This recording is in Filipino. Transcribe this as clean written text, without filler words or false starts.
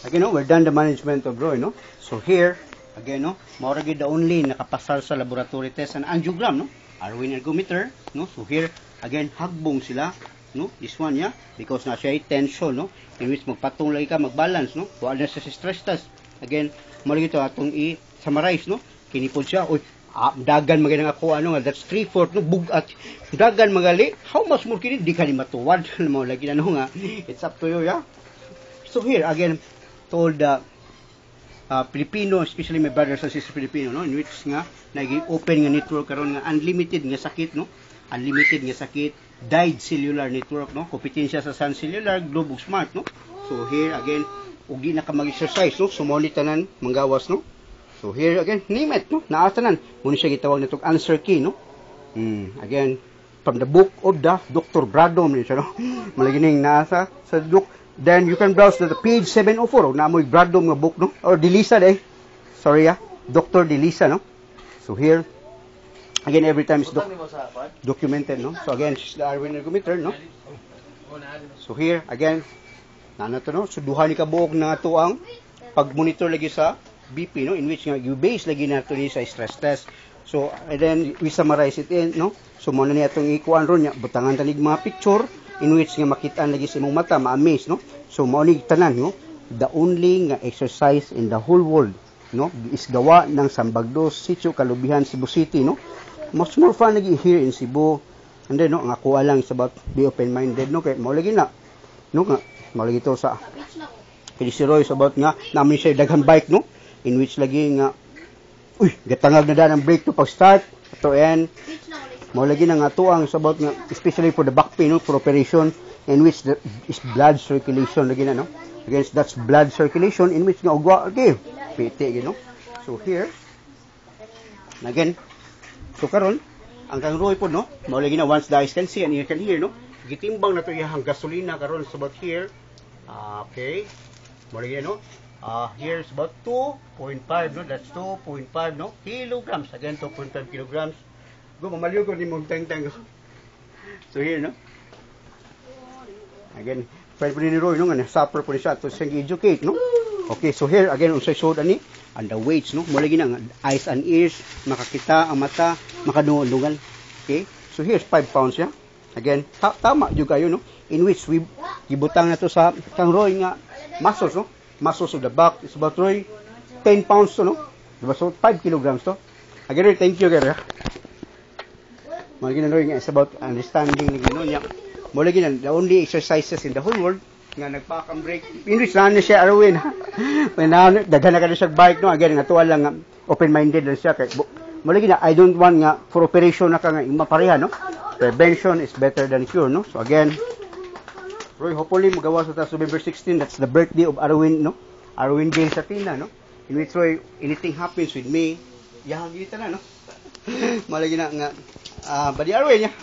Again, no, we're done the management of Roy, no? So here, again, no, maura gid the only nakapasar sa laboratory test and angiogram, no? Arwin ergometer, no? So here, again, hagbong sila, no? This one, yeah, because na siya ay tension, no? In which magpatong lagi ka, magbalance, no? Wala na sa stress test. Again, maura gito atong i-summarize, no? Kinipod siya, oy, dagan magaling ako, ano nga, that's 3/4, no? Bugat, dagan magali, how much more kini, di ka ni matuwad, mo lagi na, no nga, it's up to you, yeah? So here, again, told Filipino, especially my brothers and sisters Filipino, no, in which nga nag-open nga network karon nga unlimited nga sakit, no, unlimited nga sakit, died cellular network, no, kompetensya sa Sun Cellular, Globe ug Smart, no. So here again, ug di na ka mag-exercise, no, sumuli tanan manggawas, no. So here again, name it, no, naa tanan, mo siya gitawag nitong answer key, no. Again, from the book of the Dr. Bradom ni siya, no. Malagining nasa sa book. Then you can browse to the page 704. Na mo'y Bradom nga book, no? Or Delisa, Sorry, Dr. Delisa, no? So here, again, every time is documented, no? So again, she's the Arwin ergometer, no? So here, again, to, no? So duha ni kabuok na ito ang pag-monitor lagi sa BP, no? In which nga, you base lagi na ito sa stress test. So, and then, we summarize it in, no? So, muna niya itong ikuan ron niya, butangan tanig mga picture, in which nga makitaan lagi sa imong mata, ma-amaze, no? So, maunig tanan, no? The only nga exercise in the whole world, no? Is gawa ng Sambagdos, Sitio, Kalubihan, Cebu City, no? Much more fun lagi here in Cebu. And then, no? Nga kuha lang is about be open-minded, no? Kaya maulagi na, no? Nga, maulagi ito sa kaya si Roy is about nga, namin siya daghan bike, no? In which lagi nga, uy, gatangag na daan ang brake to pag-start. Ito, and maulagi na nga ito ang about nga, especially for the back pain, no, for operation, in which there is blood circulation, lagi na, no? Against that's blood circulation, in which nga, ugwa, okay, piti, you know? So here, again, so karon ang kang Roy po, no? Maulagi na, once the eyes can see and you can hear, no? Gitimbang na ito yung gasolina karon so about here, okay, maulagi na, no? Here's about 2.5, no? That's 2.5, no? Kilograms, again, 2.5 kilograms. Go, mamaliw ko ni mong teng-teng. So here, no? Again, friend po ni Roy, no? Suffer po ni siya to siyang educate, no? Okay, so here, again, unsay showed ani, and the weights, no? Mulagi na, eyes and ears, makakita ang mata, makadungan. Okay? So here's 5 pounds, yeah? Again, tama juga yun, no? In which we gibutang na to sa kang Roy nga muscles, no? Muscles of the back, is about Roy, 10 pounds to, no? Diba? So 5 kilograms to. Again, Roy, thank you, Roy. Mga ginanoy nga, it's about understanding ng gano'n niya. Mula ginan, the only exercises in the whole world nga nagpakang break. Pinris na siya, Arwin. Daghan na ka na siya bike, no? Again, nga tuwa lang, open-minded lang siya. Mula ginan, I don't want nga, for operation na ka nga, mapareha, no? Prevention is better than cure, no? So again, Roy, hopefully, magawa sa November 16, that's the birthday of Arwin, no? Arwin James Atina, no? In which, Roy, anything happens with me, yahang kita na, no? Malagi na nga, badi Arwin, yeah?